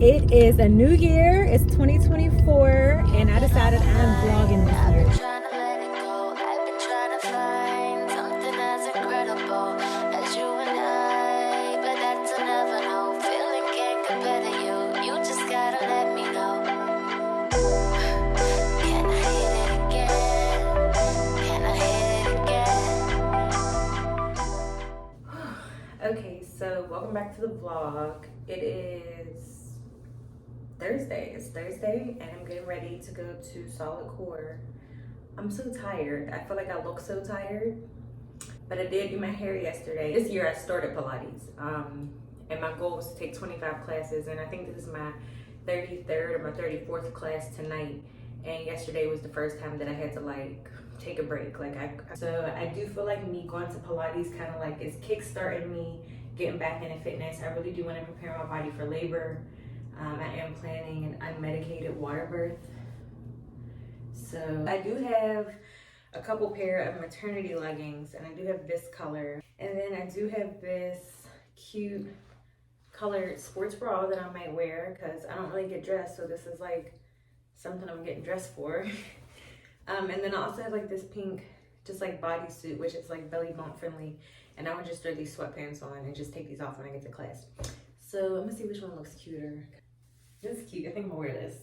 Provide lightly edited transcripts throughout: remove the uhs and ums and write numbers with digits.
It is a new year. It's 2024, and I decided I'm vlogging this year. Trying to let it go. I've been trying to find something as incredible as you and I, but that's a never know. Feeling can't compare to you. You just gotta let me know. Can I hit it again? Can I hit it again? Okay, so welcome back to the vlog. It is Thursday. It's Thursday and I'm getting ready to go to solidcore. I'm so tired. I feel like I look so tired, but I did do my hair yesterday. This year I started Pilates, and my goal was to take 25 classes, and I think this is my 33rd or my 34th class tonight. And yesterday was the first time that I had to like take a break. So I do feel like me going to Pilates kind of like is kickstarting me getting back into fitness. I really do want to prepare my body for labor. I am planning an unmedicated water birth. So I do have a couple pair of maternity leggings, and I do have this color. And then I do have this cute colored sports bra that I might wear because I don't really get dressed. So this is like something I'm getting dressed for. And then I also have like this pink, just like bodysuit, which is like belly bump friendly. And I would just throw these sweatpants on and just take these off when I get to class. So I'm gonna see which one looks cuter. This is cute. I think I'm gonna wear this.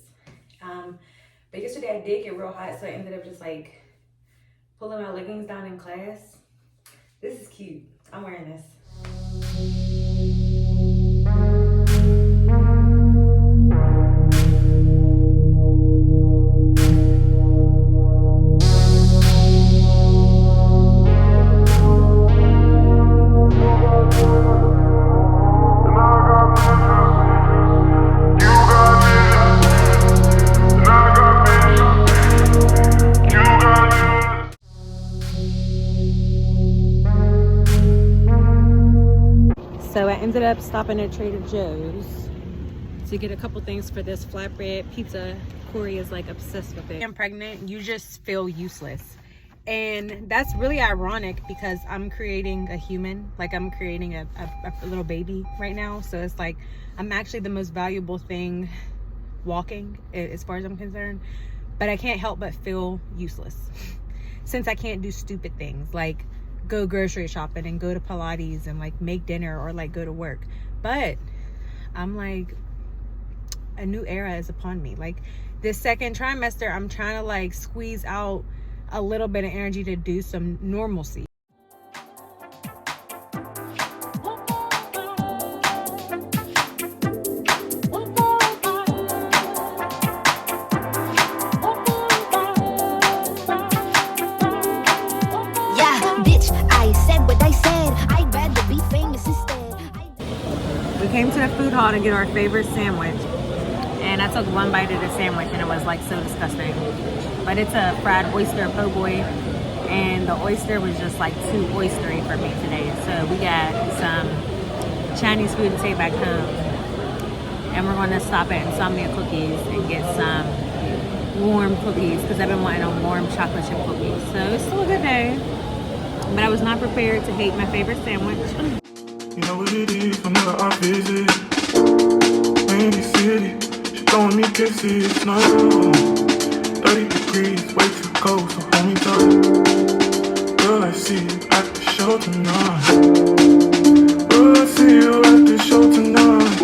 But yesterday I did get real hot, so I ended up just like pulling my leggings down in class. This is cute. I'm wearing this. So I ended up stopping at Trader Joe's to get a couple things for this flatbread pizza. Corey is like obsessed with it. I'm pregnant, you just feel useless. And that's really ironic because I'm creating a human, like I'm creating a little baby right now. So it's like, I'm actually the most valuable thing walking as far as I'm concerned, but I can't help but feel useless since I can't do stupid things like go grocery shopping and go to Pilates and like make dinner or like go to work. But I'm like, a new era is upon me. Like this second trimester, I'm trying to like squeeze out a little bit of energy to do some normalcy. We came to the food hall to get our favorite sandwich, and I took one bite of the sandwich and it was like so disgusting. But it's a fried oyster po' boy, and the oyster was just like too oystery for me today. So we got some Chinese food to take back home, and we're going to stop at Insomnia Cookies and get some warm cookies because I've been wanting a warm chocolate chip cookie. So it's still a good day, but I was not prepared to hate my favorite sandwich. You know what it is whenever I visit Windy City, she throwing me kisses, no 30 degrees, way too cold, so hold me tight. Girl, I see you at the show tonight. Girl, I see you at the show tonight.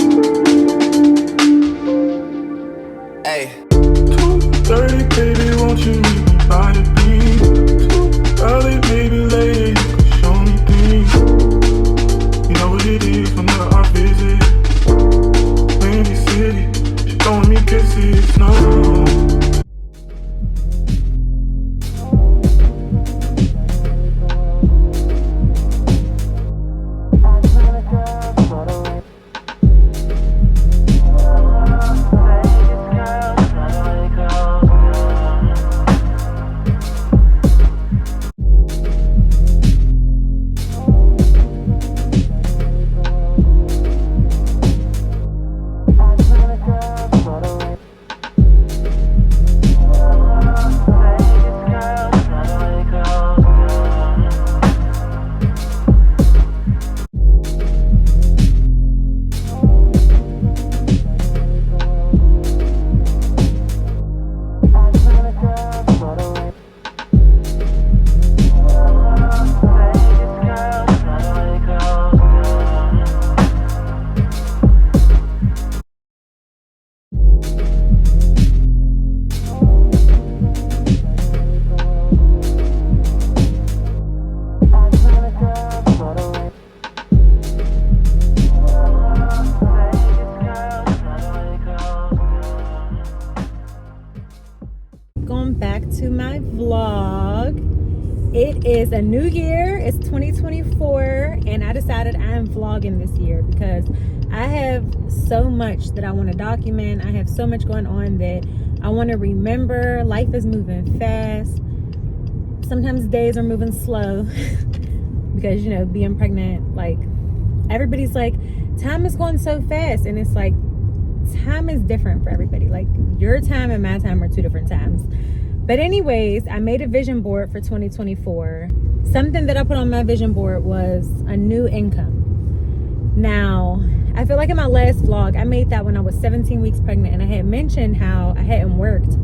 Hey 2:30, baby, won't you meet me by the beach? Too early, maybe later, you can show me things. You know what it is whenever I visit Windy City, she throwing me kisses, no. vlog. It is a new year. It's 2024, and I decided I'm vlogging this year because I have so much that I want to document. I have so much going on that I want to remember. Life is moving fast. Sometimes days are moving slow because, you know, being pregnant, like, everybody's like, time is going so fast, and it's like, time is different for everybody. Like, your time and my time are two different times. But anyways, I made a vision board for 2024. Something that I put on my vision board was a new income. Now, I feel like in my last vlog, I made that when I was 17 weeks pregnant, and I had mentioned how I hadn't worked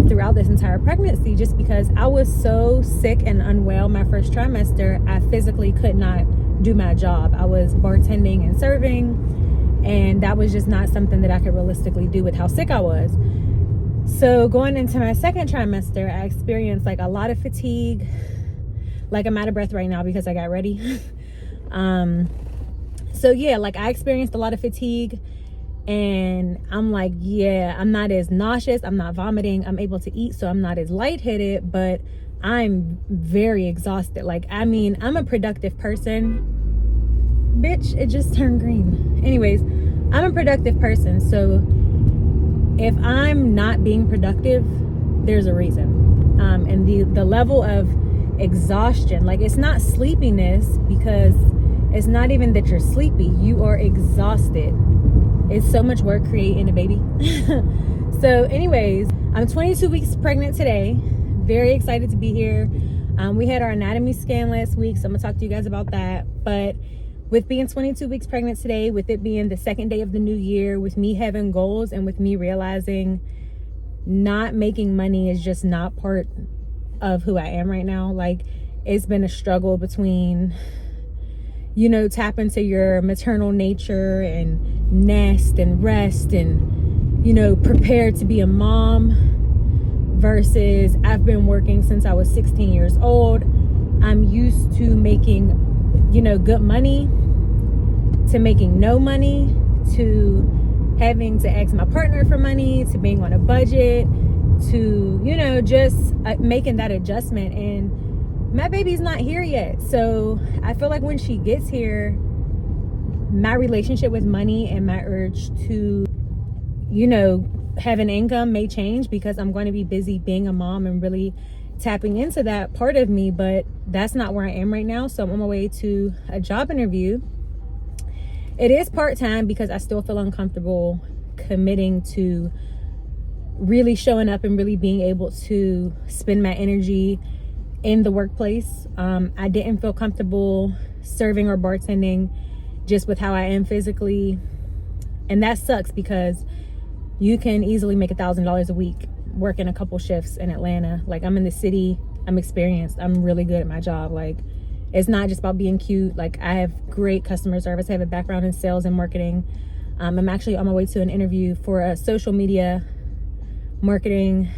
throughout this entire pregnancy just because I was so sick and unwell my first trimester. I physically could not do my job. I was bartending and serving, and that was just not something that I could realistically do with how sick I was. So going into my second trimester, I experienced like a lot of fatigue. Like, I'm out of breath right now because I got ready. So yeah, like, I experienced a lot of fatigue, and I'm like, yeah, I'm not as nauseous, I'm not vomiting, I'm able to eat, so I'm not as lightheaded, but I'm very exhausted. Like, I mean, I'm a productive person. Bitch, it just turned green. Anyways, I'm a productive person, so if I'm not being productive, there's a reason. And the level of exhaustion, like, it's not sleepiness, because it's not even that you're sleepy, you are exhausted. It's so much work creating a baby. So anyways, I'm 22 weeks pregnant today. Very excited to be here. We had our anatomy scan last week, so I'm gonna talk to you guys about that. But with being 22 weeks pregnant today, with it being the second day of the new year, with me having goals, and with me realizing not making money is just not part of who I am right now. Like, it's been a struggle between, you know, tap into your maternal nature and nest and rest and, you know, prepare to be a mom, versus I've been working since I was 16 years old. I'm used to making, you know, good money, to making no money, to having to ask my partner for money, to being on a budget, to, you know, just making that adjustment. And my baby's not here yet. So I feel like when she gets here, my relationship with money and my urge to, you know, have an income may change, because I'm going to be busy being a mom and really tapping into that part of me. But that's not where I am right now. So I'm on my way to a job interview. It is part-time because I still feel uncomfortable committing to really showing up and really being able to spend my energy in the workplace. I didn't feel comfortable serving or bartending just with how I am physically. And that sucks, because you can easily make $1,000 a week working a couple shifts in Atlanta. Like, I'm in the city, I'm experienced, I'm really good at my job. Like, it's not just about being cute. Like, I have great customer service. I have a background in sales and marketing. I'm actually on my way to an interview for a social media marketing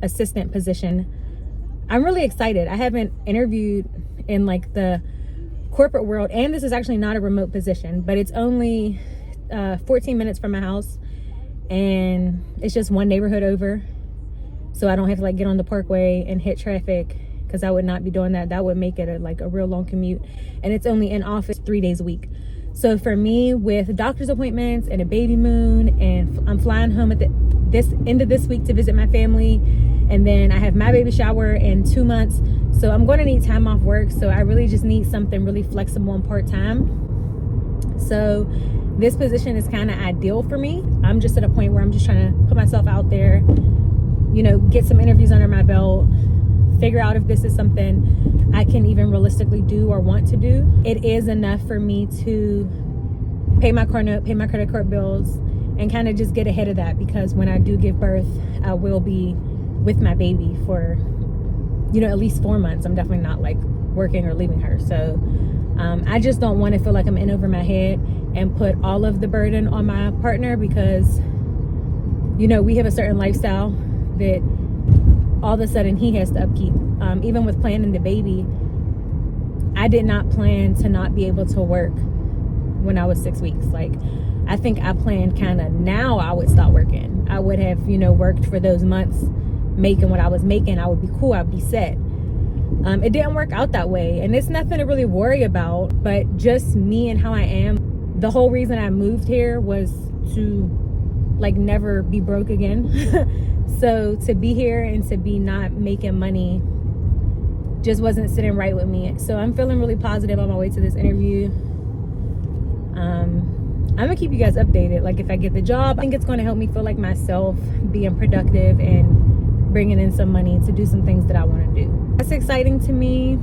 assistant position. I'm really excited. I haven't interviewed in like the corporate world, and this is actually not a remote position, but it's only 14 minutes from my house, and it's just one neighborhood over, so I don't have to like get on the parkway and hit traffic, because I would not be doing that. That would make it a real long commute, and it's only in office 3 days a week. So for me, with doctor's appointments and a baby moon, and I'm flying home at this end of this week to visit my family, and then I have my baby shower in 2 months, so I'm going to need time off work. So I really just need something really flexible and part-time. So this position is kind of ideal for me. I'm just at a point where I'm just trying to put myself out there, you know, get some interviews under my belt, figure out if this is something I can even realistically do or want to do. It is enough for me to pay my car note, pay my credit card bills, and kind of just get ahead of that, because when I do give birth, I will be with my baby for, you know, at least 4 months. I'm definitely not like working or leaving her. So I just don't want to feel like I'm in over my head and put all of the burden on my partner, because, you know, we have a certain lifestyle that all of a sudden he has to upkeep. Even with planning the baby, I did not plan to not be able to work when I was 6 weeks. Like, I think I planned kind of now I would stop working. I would have, you know, worked for those months making what I was making, I would be cool, I'd be set. It didn't work out that way, and it's nothing to really worry about, but just me and how I am. The whole reason I moved here was to like never be broke again. So to be here and to be not making money just wasn't sitting right with me. So I'm feeling really positive on my way to this interview. I'm gonna keep you guys updated. Like if I get the job, I think it's gonna help me feel like myself, being productive and bringing in some money to do some things that I want to do. That's exciting to me.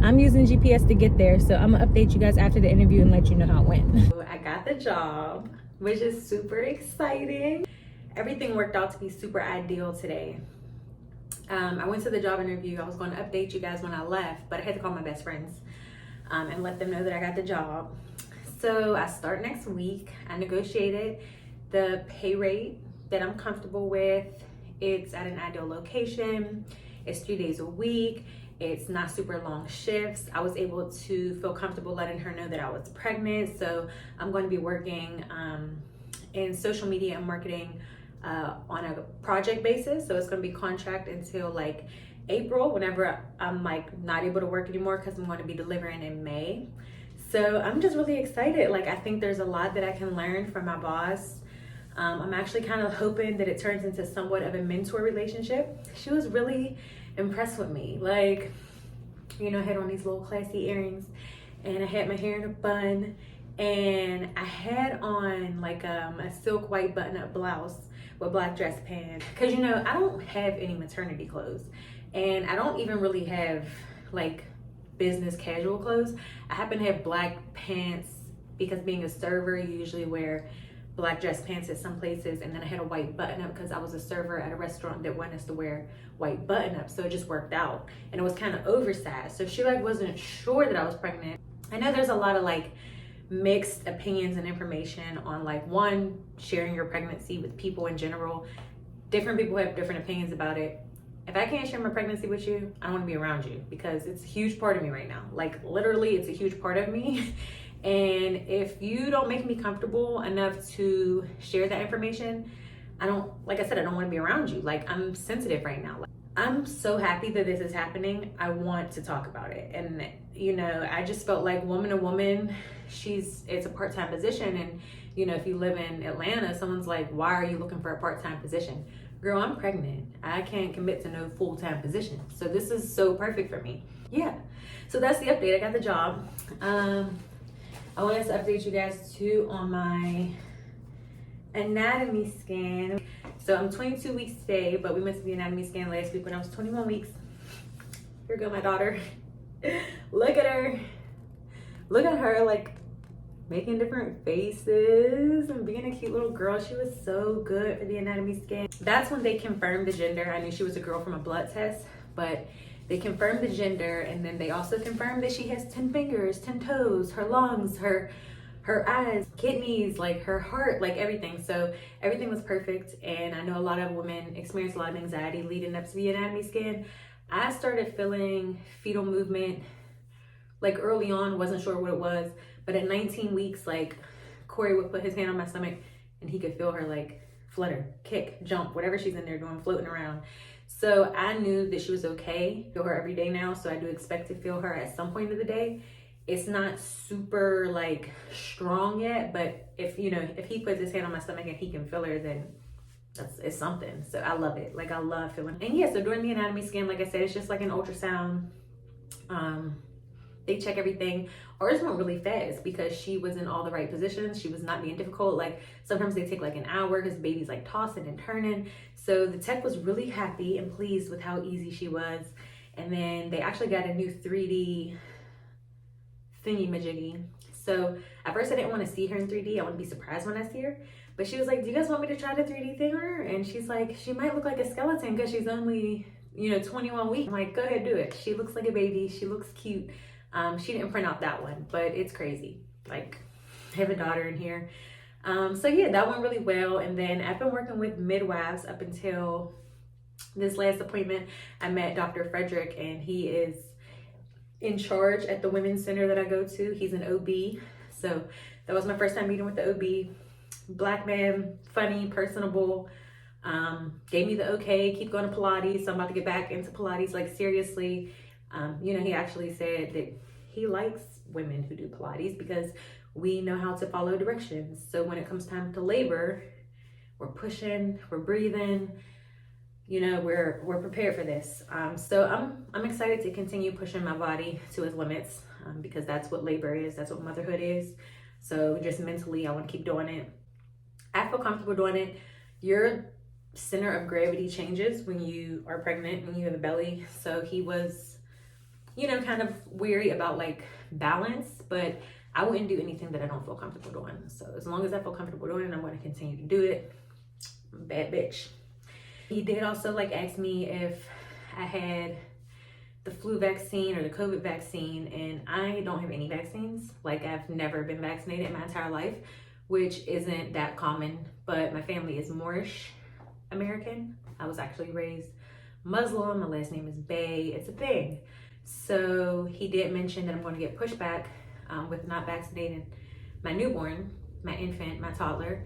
I'm using GPS to get there, so I'm gonna update you guys after the interview and let you know how it went. I got the job, which is super exciting. Everything worked out to be super ideal today. I went to the job interview. I was going to update you guys when I left, but I had to call my best friends and let them know that I got the job. So I start next week. I negotiated the pay rate that I'm comfortable with. It's at an ideal location. It's 3 days a week. It's not super long shifts. I was able to feel comfortable letting her know that I was pregnant. So I'm going to be working in social media and marketing on a project basis. So it's going to be contract until like April, whenever I'm like not able to work anymore, because I'm going to be delivering in May. So I'm just really excited. Like I think there's a lot that I can learn from my boss. I'm actually kind of hoping that it turns into somewhat of a mentor relationship. She was really impressed with me. Like, you know, I had on these little classy earrings and I had my hair in a bun and I had on like a silk white button-up blouse with black dress pants. Cause you know, I don't have any maternity clothes and I don't even really have like business casual clothes. I happen to have black pants because being a server, you usually wear black dress pants at some places, and then I had a white button-up because I was a server at a restaurant that wanted us to wear white button-up, so it just worked out. And it was kind of oversized, so she like wasn't sure that I was pregnant. I know there's a lot of like mixed opinions and information on like one, sharing your pregnancy with people in general. Different people have different opinions about it. If I can't share my pregnancy with you, I don't want to be around you because it's a huge part of me right now. Like literally, it's a huge part of me. And if you don't make me comfortable enough to share that information, like I said, I don't want to be around you. Like I'm sensitive right now. Like, I'm so happy that this is happening. I want to talk about it. And you know, I just felt like woman to woman, it's a part-time position. And you know, if you live in Atlanta, someone's like, why are you looking for a part-time position? Girl, I'm pregnant. I can't commit to no full-time position. So this is so perfect for me. Yeah. So that's the update. I got the job. I wanted to update you guys too on my anatomy scan. So I'm 22 weeks today, but we went to the anatomy scan last week when I was 21 weeks. Here go my daughter. Look at her. Look at her like making different faces and being a cute little girl. She was so good for the anatomy scan. That's when they confirmed the gender. I knew she was a girl from a blood test, but they confirmed the gender, and then they also confirmed that she has 10 fingers, 10 toes, her lungs, her eyes, kidneys, like her heart, like everything. So everything was perfect. And I know a lot of women experience a lot of anxiety leading up to the anatomy scan. I started feeling fetal movement like early on, wasn't sure what it was, but at 19 weeks, like Corey would put his hand on my stomach and he could feel her like flutter, kick, jump, whatever she's in there doing, floating around. So I knew that she was okay. I feel her every day now, so I do expect to feel her at some point of the day. It's not super like strong yet, but if he puts his hand on my stomach and he can feel her, then it's something. So I love it. Like I love feeling. And yeah, so during the anatomy scan, like I said, it's just like an ultrasound. They check everything. Ours went really fast because she was in all the right positions. She was not being difficult. Like sometimes they take like an hour because the baby's like tossing and turning. So the tech was really happy and pleased with how easy she was. And then they actually got a new 3D thingy-majiggy. So at first I didn't want to see her in 3D. I want to be surprised when I see her. But she was like, do you guys want me to try the 3D thing on her? And she's like, she might look like a skeleton because she's only, 21 weeks. I'm like, go ahead, do it. She looks like a baby. She looks cute. She didn't print out that one, but it's crazy. Like, I have a daughter in here. So yeah, that went really well. And then I've been working with midwives up until this last appointment. I met Dr. Frederick, and he is in charge at the women's center that I go to. He's an OB. So that was my first time meeting with the OB. Black man, funny, personable, Gave me the okay, keep going to Pilates. So I'm about to get back into Pilates, like seriously. You know, he actually said that he likes women who do Pilates because we know how to follow directions. So when it comes time to labor, we're pushing, we're breathing, you know, we're prepared for this. So I'm excited to continue pushing my body to its limits, because that's what labor is, that's what motherhood is. So just mentally, I want to keep doing it. I feel comfortable doing it. Your center of gravity changes when you are pregnant, when you have a belly. So he was, you know, kind of weary about like balance, but I wouldn't do anything that I don't feel comfortable doing. So as long as I feel comfortable doing it, I'm going to continue to do it. Bad bitch. He did also like ask me if I had the flu vaccine or the COVID vaccine, and I don't have any vaccines. Like I've never been vaccinated in my entire life, which isn't that common, but my family is Moorish American. I was actually raised Muslim. My last name is Bay. It's a thing. So he did mention that I'm going to get pushback with not vaccinating my newborn, my infant, my toddler.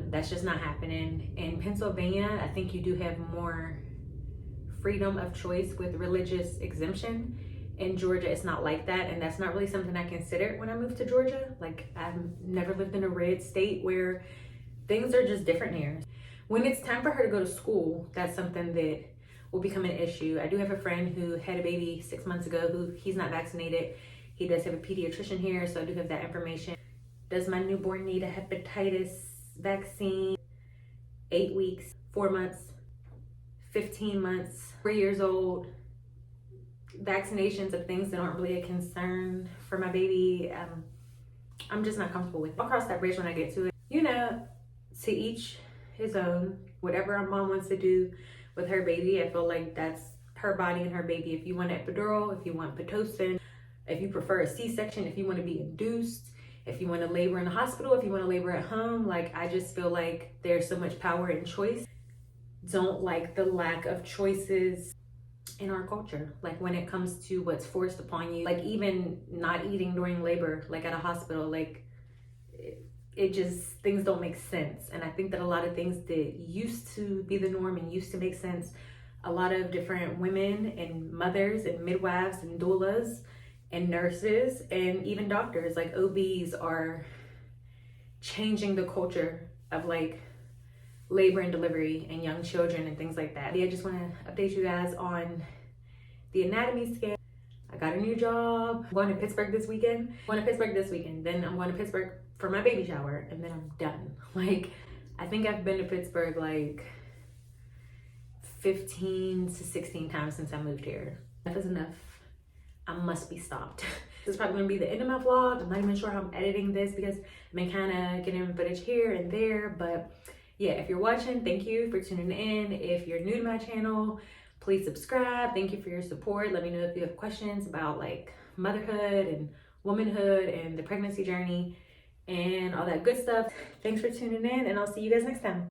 That's just not happening. In Pennsylvania, I think you do have more freedom of choice with religious exemption. In Georgia, it's not like that, and that's not really something I considered when I moved to Georgia. Like, I've never lived in a red state where things are just different here. When it's time for her to go to school, that's something that will become an issue. I do have a friend who had a baby 6 months ago who he's not vaccinated. He does have a pediatrician here, so I do have that information. Does my newborn need a hepatitis vaccine? 8 weeks, 4 months, 15 months, 3 years old. Vaccinations of things that aren't really a concern for my baby. I'm just not comfortable with. I'll cross that bridge when I get to it. You know, to each his own. Whatever a mom wants to do with her baby, I feel like that's her body and her baby. If you want epidural, if you want Pitocin, if you prefer a C-section, if you want to be induced, if you want to labor in the hospital, if you want to labor at home, like I just feel like there's so much power in choice. Don't like the lack of choices in our culture, like when it comes to what's forced upon you, like even not eating during labor, like at a hospital, like it just, things don't make sense. And I think that a lot of things that used to be the norm and used to make sense, a lot of different women and mothers and midwives and doulas and nurses and even doctors, like OBs, are changing the culture of like labor and delivery and young children and things like that. I just want to update you guys on the anatomy scale. I got a new job. I'm going to Pittsburgh this weekend. Then I'm going to Pittsburgh for my baby shower, and then I'm done. Like, I think I've been to Pittsburgh like 15 to 16 times since I moved here. Enough is enough. I must be stopped. This is probably gonna be the end of my vlog. I'm not even sure how I'm editing this because I've been kind of getting footage here and there, but yeah, if you're watching, thank you for tuning in. If you're new to my channel, please subscribe. Thank you for your support. Let me know if you have questions about like motherhood and womanhood and the pregnancy journey and all that good stuff. Thanks for tuning in, and I'll see you guys next time.